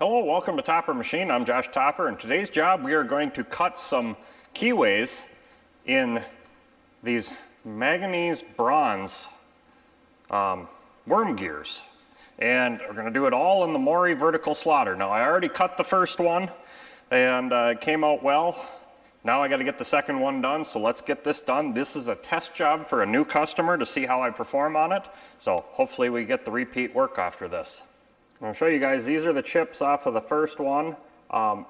Hello, welcome to Topper Machine. I'm Josh Topper, and today's job we are going to cut some Keyways in these manganese bronze worm gears. And we're going to do it all in the Mori vertical slaughter. Now I already cut the first one and it came out well. Now I got to get the second one done, so let's get this done. This is a test job for a new customer to see how I perform on it. So hopefully we get the repeat work after this. I'll show you guys, these are the chips off of the first one.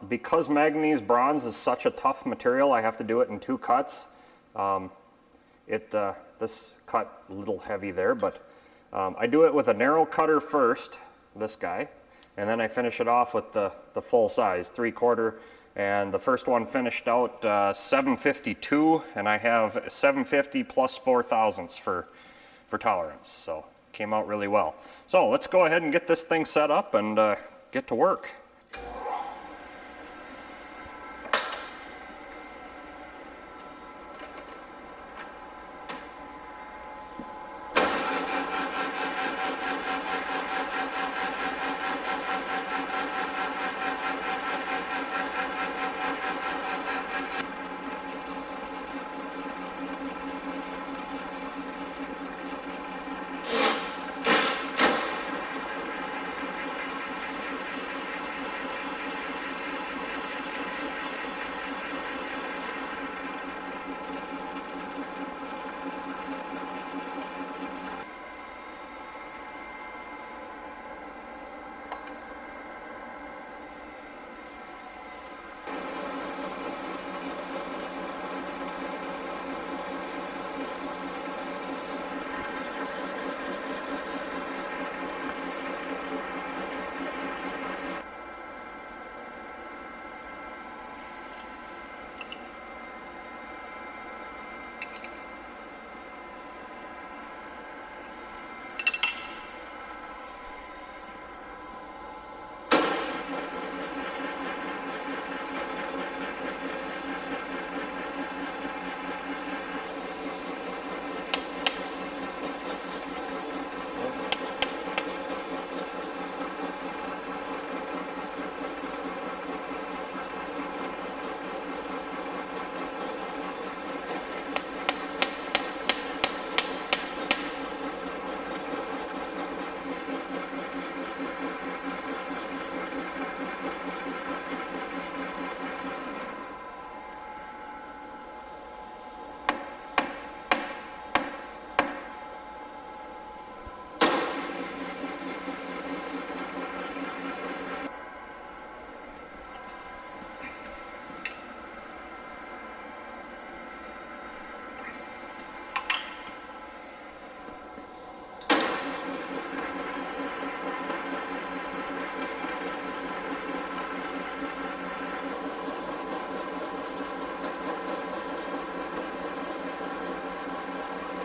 Because manganese bronze is such a tough material, I have to do it in two cuts. This cut a little heavy there, but I do it with a narrow cutter first, this guy, and then I finish it off with the full size, 3/4, and the first one finished out 752, and I have 750 plus 4/1000 for tolerance, so came out really well. So let's go ahead and get this thing set up and get to work.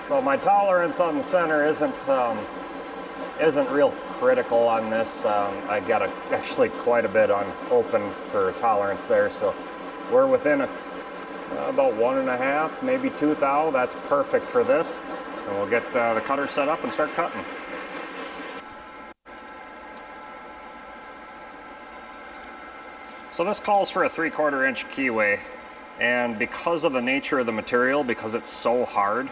So my tolerance on the center isn't real critical on this. I got actually quite a bit on open for tolerance there, so we're within about 1.5, maybe 2 thou. That's perfect for this, and we'll get the cutter set up and start cutting. So this calls for a 3/4 inch keyway, and because of the nature of the material, because it's so hard,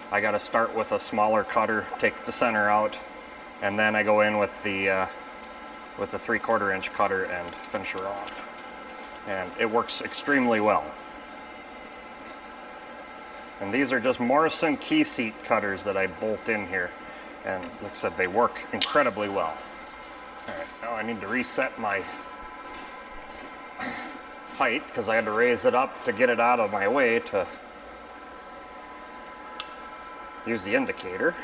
I got to start with a smaller cutter, take the center out, and then I go in with the 3/4 inch cutter and finish her off. And it works extremely well. And these are just Morrison key seat cutters that I bolt in here. And like I said, they work incredibly well. All right, now I need to reset my height because I had to raise it up to get it out of my way to use the indicator.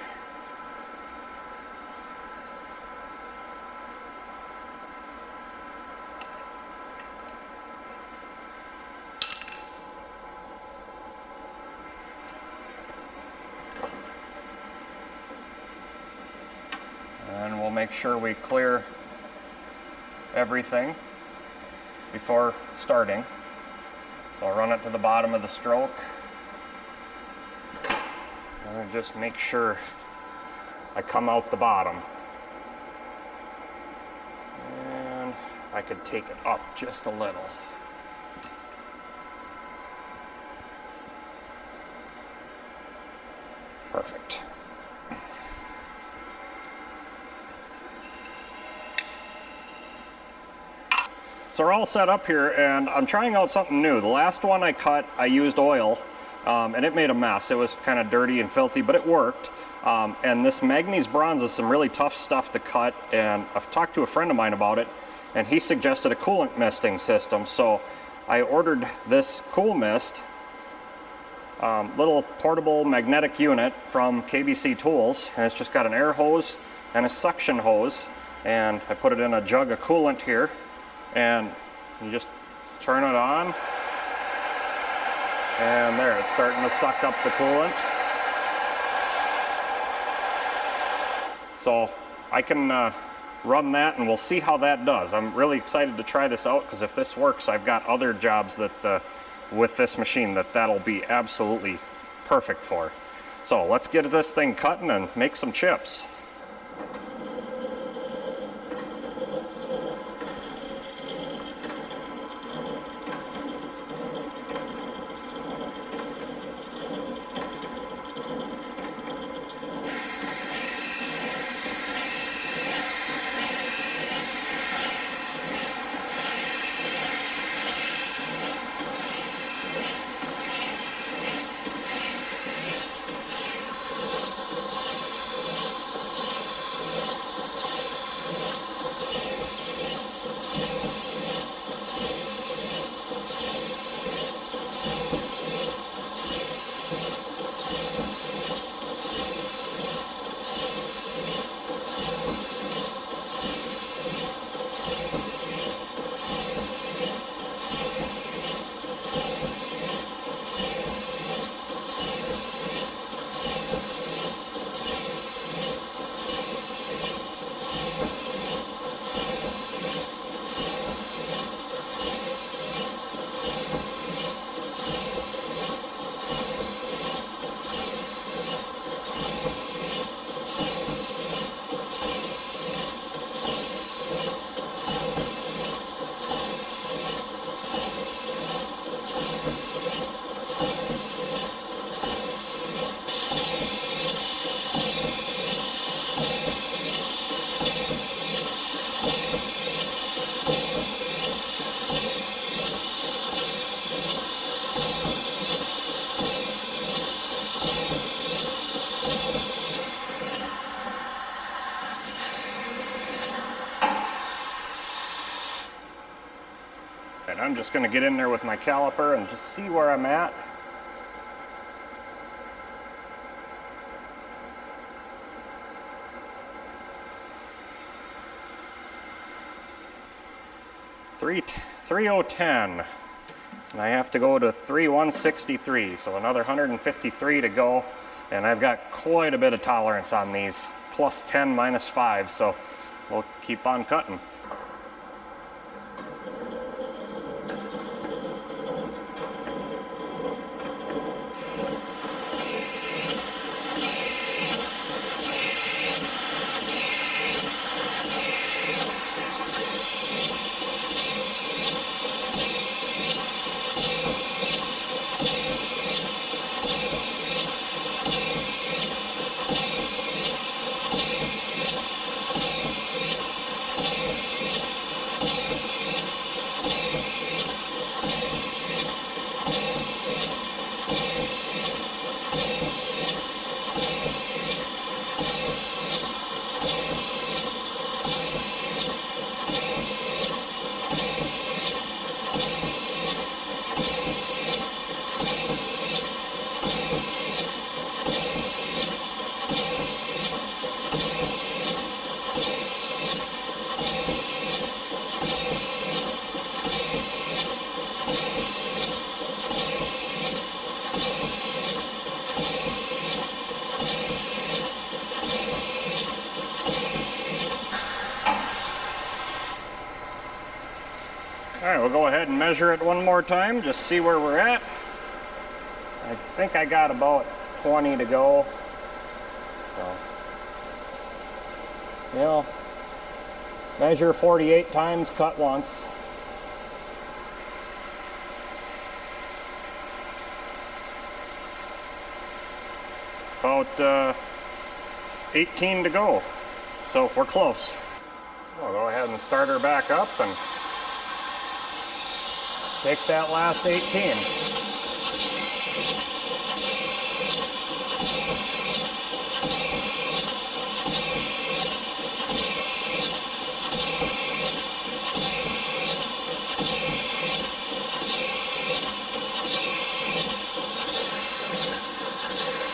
And we'll make sure we clear everything before starting. So I'll run it to the bottom of the stroke. And just make sure I come out the bottom. And I could take it up just a little. Perfect. So we're all set up here, and I'm trying out something new. The last one I cut, I used oil, and it made a mess. It was kind of dirty and filthy, but it worked. And this manganese bronze is some really tough stuff to cut, and I've talked to a friend of mine about it, and he suggested a coolant misting system. So I ordered this cool mist, little portable magnetic unit from KBC Tools, and it's just got an air hose and a suction hose, and I put it in a jug of coolant here, and you just turn it on, and there, it's starting to suck up the coolant. So I can run that, and we'll see how that does. I'm really excited to try this out, because if this works, I've got other jobs that with this machine that'll be absolutely perfect for. So let's get this thing cutting and make some chips. And I'm just going to get in there with my caliper and just see where I'm at. Three 3010, and I have to go to 3163, so another 153 to go, and I've got quite a bit of tolerance on these, plus 10, minus 5, so we'll keep on cutting. All right, we'll go ahead and measure it one more time, just see where we're at. I think I got about 20 to go. So, you know, Measure 48 times, cut once. About 18 to go, so we're close. We'll go ahead and start her back up and take that last 18.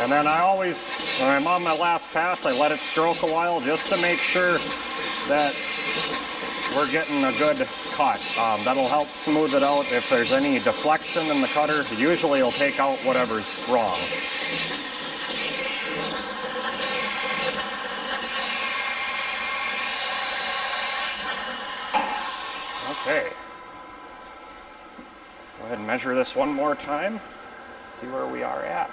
And then I always, when I'm on my last pass, I let it stroke a while just to make sure that we're getting a good cut. That'll help smooth it out. If there's any deflection in the cutter, usually it'll take out whatever's wrong. Okay. Go ahead and measure this one more time, see where we are at.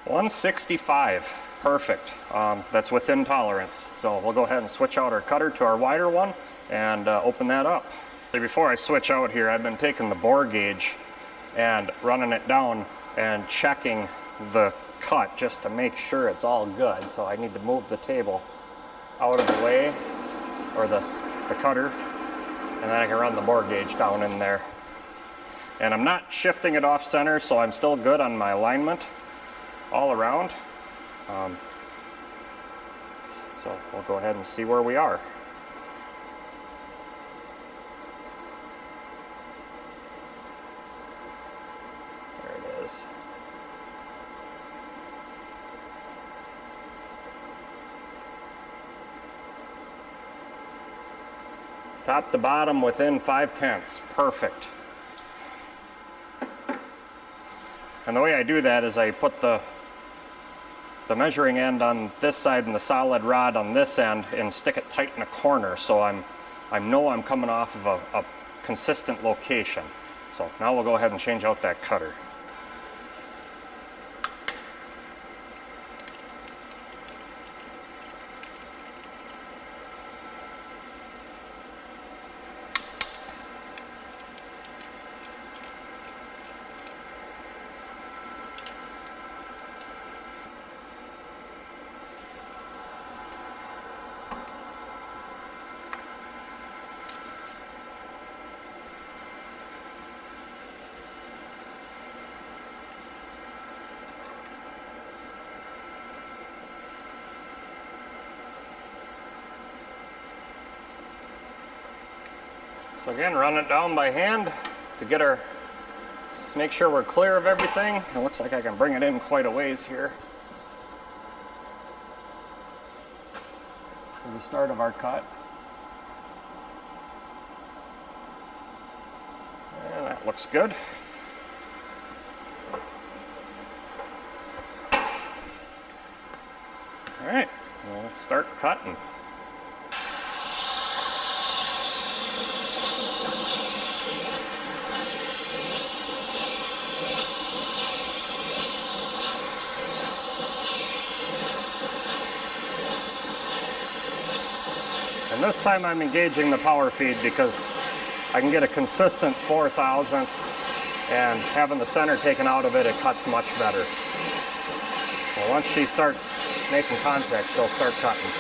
$165, perfect. That's within tolerance. So we'll go ahead and switch out our cutter to our wider one and open that up. Before I switch out here, I've been taking the bore gauge and running it down and checking the cut just to make sure it's all good. So I need to move the table out of the way, or the cutter, and then I can run the bore gauge down in there. And I'm not shifting it off center, so I'm still good on my alignment all around. So we'll go ahead and see where we are. There it is. Top to bottom within 5/10. Perfect. And the way I do that is I put the measuring end on this side and the solid rod on this end and stick it tight in a corner, so I know I'm coming off of a consistent location. So now we'll go ahead and change out that cutter. So again, run it down by hand to get our, make sure we're clear of everything. It looks like I can bring it in quite a ways here. For the start of our cut. And that looks good. All right, well, let's start cutting. And this time I'm engaging the power feed because I can get a consistent 4,000, and having the center taken out of it, it cuts much better. Well, once she starts making contact, she'll start cutting.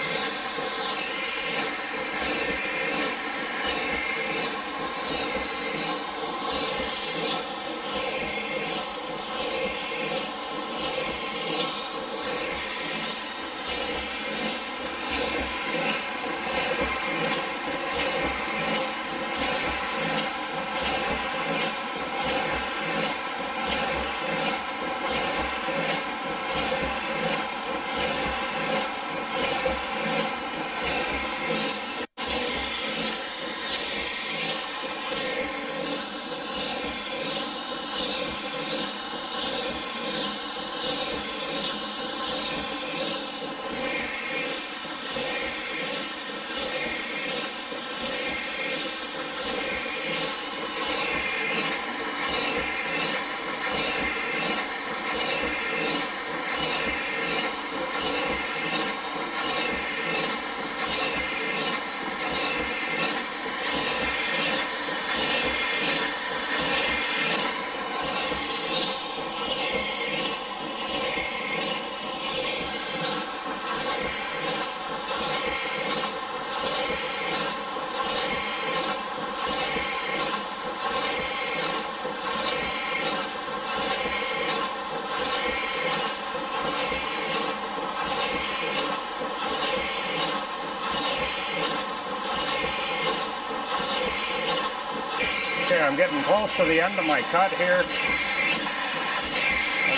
I'm getting close to the end of my cut here. I'm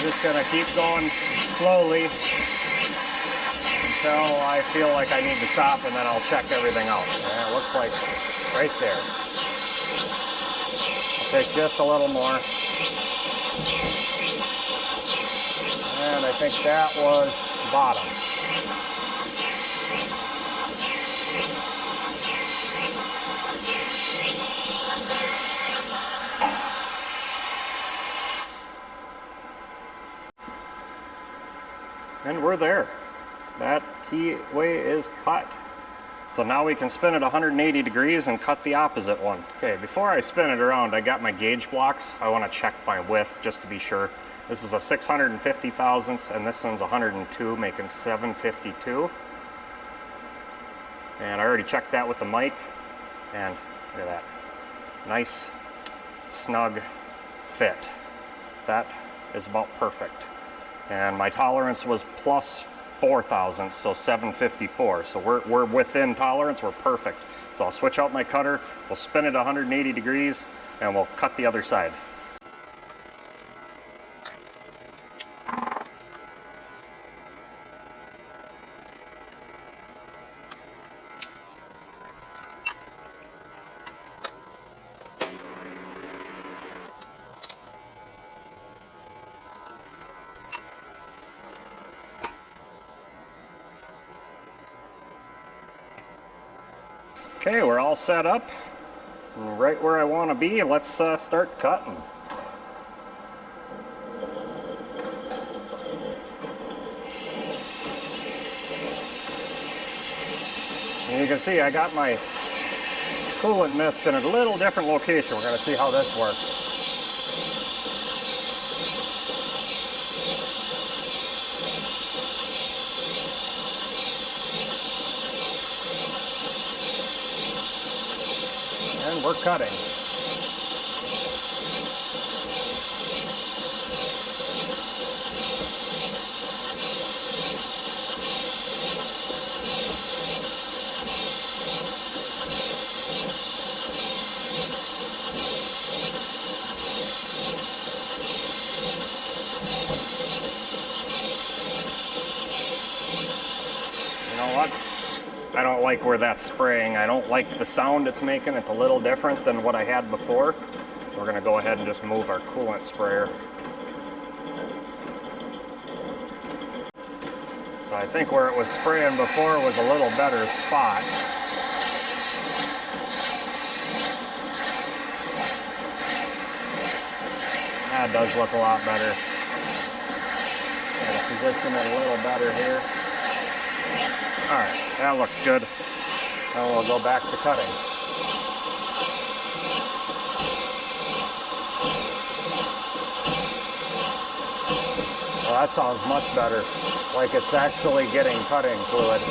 just gonna keep going slowly until I feel like I need to stop, and then I'll check everything out. And it looks like right there. I'll take just a little more. And I think that was bottom. And we're there. That keyway is cut. So now we can spin it 180 degrees and cut the opposite one. Okay, before I spin it around, I got my gauge blocks. I want to check my width just to be sure. This is a 650 thousandths and this one's 102, making 752. And I already checked that with the mic. And look at that. Nice, snug fit. That is about perfect. And my tolerance was plus 4 thousandths, so 754. So we're within tolerance, we're perfect. So I'll switch out my cutter, we'll spin it 180 degrees, and we'll cut the other side. Okay, we're all set up, right where I want to be. Let's start cutting. And you can see I got my coolant mist in a little different location. We're going to see how this works. And we're cutting. You know what? I don't like where that's spraying. I don't like the sound it's making. It's a little different than what I had before. We're going to go ahead and just move our coolant sprayer. So I think where it was spraying before was a little better spot. That does look a lot better. Gotta position it a little better here. Alright, that looks good. Now we'll go back to cutting. Well, that sounds much better. Like it's actually getting cutting fluid.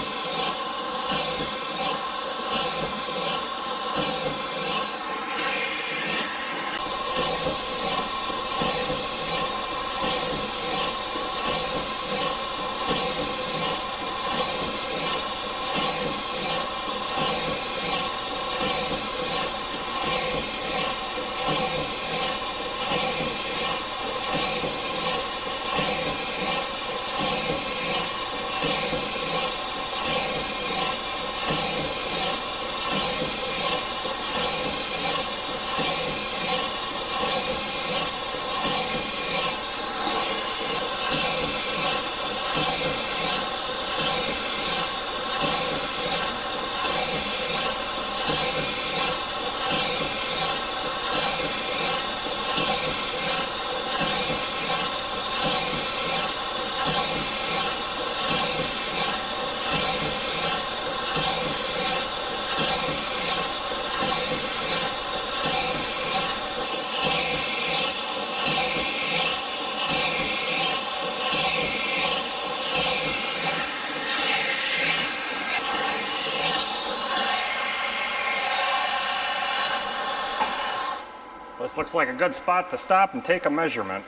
This looks like a good spot to stop and take a measurement.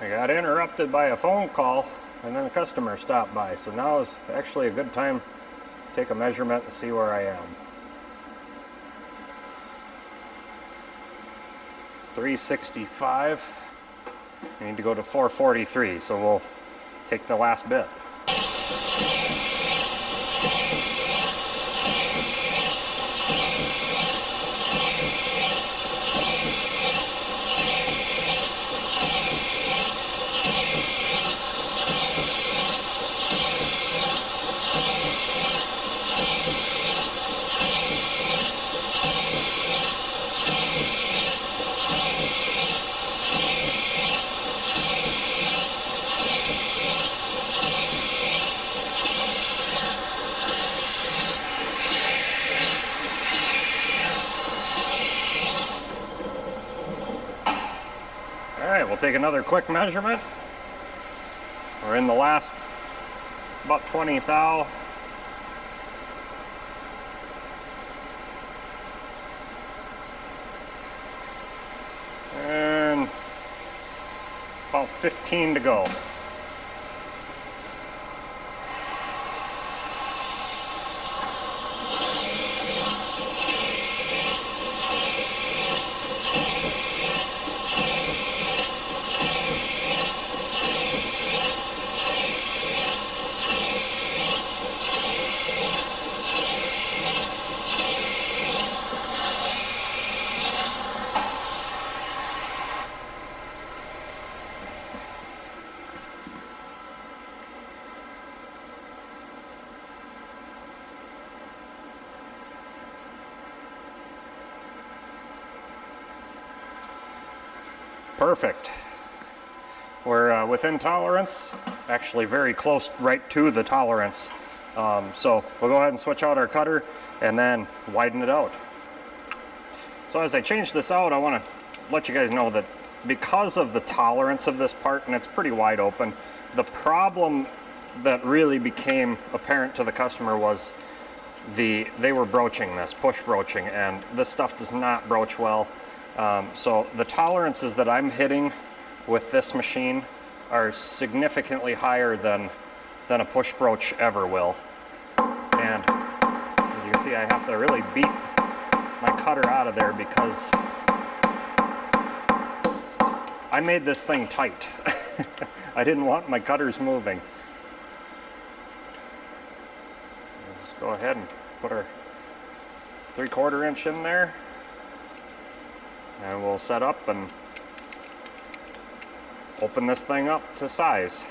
I got interrupted by a phone call and then the customer stopped by, so now is actually a good time take a measurement and see where I am. 365. I need to go to 443, so we'll take the last bit. Alright, we'll take another quick measurement. We're in the last about 20 thou. And about 15 to go. Perfect. We're within tolerance, actually very close right to the tolerance. So we'll go ahead and switch out our cutter and then widen it out. So as I change this out, I want to let you guys know that because of the tolerance of this part, and it's pretty wide open, the problem that really became apparent to the customer was they were broaching this, push broaching, and this stuff does not broach well. So the tolerances that I'm hitting with this machine are significantly higher than a push broach ever will. And as you can see, I have to really beat my cutter out of there because I made this thing tight. I didn't want my cutters moving. Let's go ahead and put our 3/4 inch in there. And we'll set up and open this thing up to size.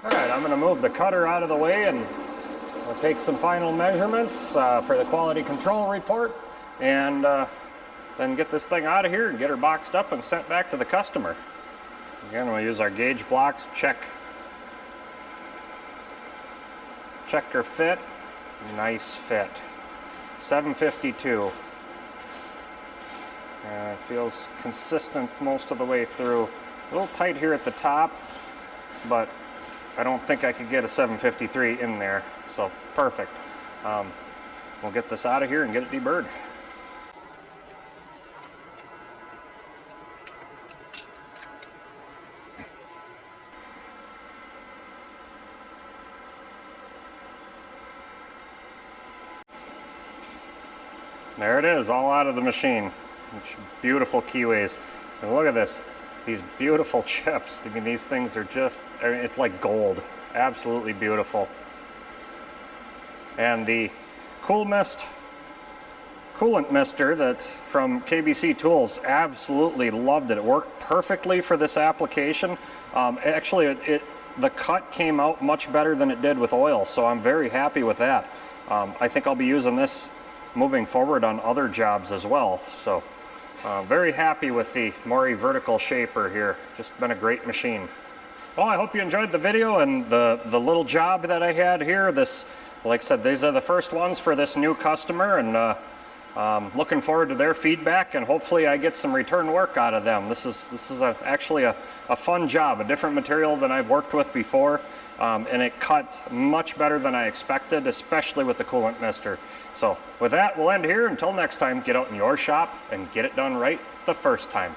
I'm going to move the cutter out of the way and we'll take some final measurements for the quality control report and then get this thing out of here and get her boxed up and sent back to the customer. Again, we'll use our gauge blocks, check her fit. Nice fit. 752. Feels consistent most of the way through. A little tight here at the top, but I don't think I could get a 753 in there, so perfect. We'll get this out of here and get it deburred. There it is, all out of the machine. Beautiful Keyways. And look at this, these beautiful chips. I mean, these things are just, it's like gold. Absolutely beautiful. And the coolant mister that from KBC Tools, absolutely loved it. It worked perfectly for this application. Actually, the cut came out much better than it did with oil, so I'm very happy with that. I think I'll be using this moving forward on other jobs as well. So very happy with the Mori vertical shaper here. Just been a great machine. Well, I hope you enjoyed the video and the little job that I had here. This, like I said, these are the first ones for this new customer, and looking forward to their feedback, and hopefully I get some return work out of them. This is actually a fun job, a different material than I've worked with before, and it cut much better than I expected, especially with the coolant mister. So with that, we'll end here. Until next time, get out in your shop and get it done right the first time.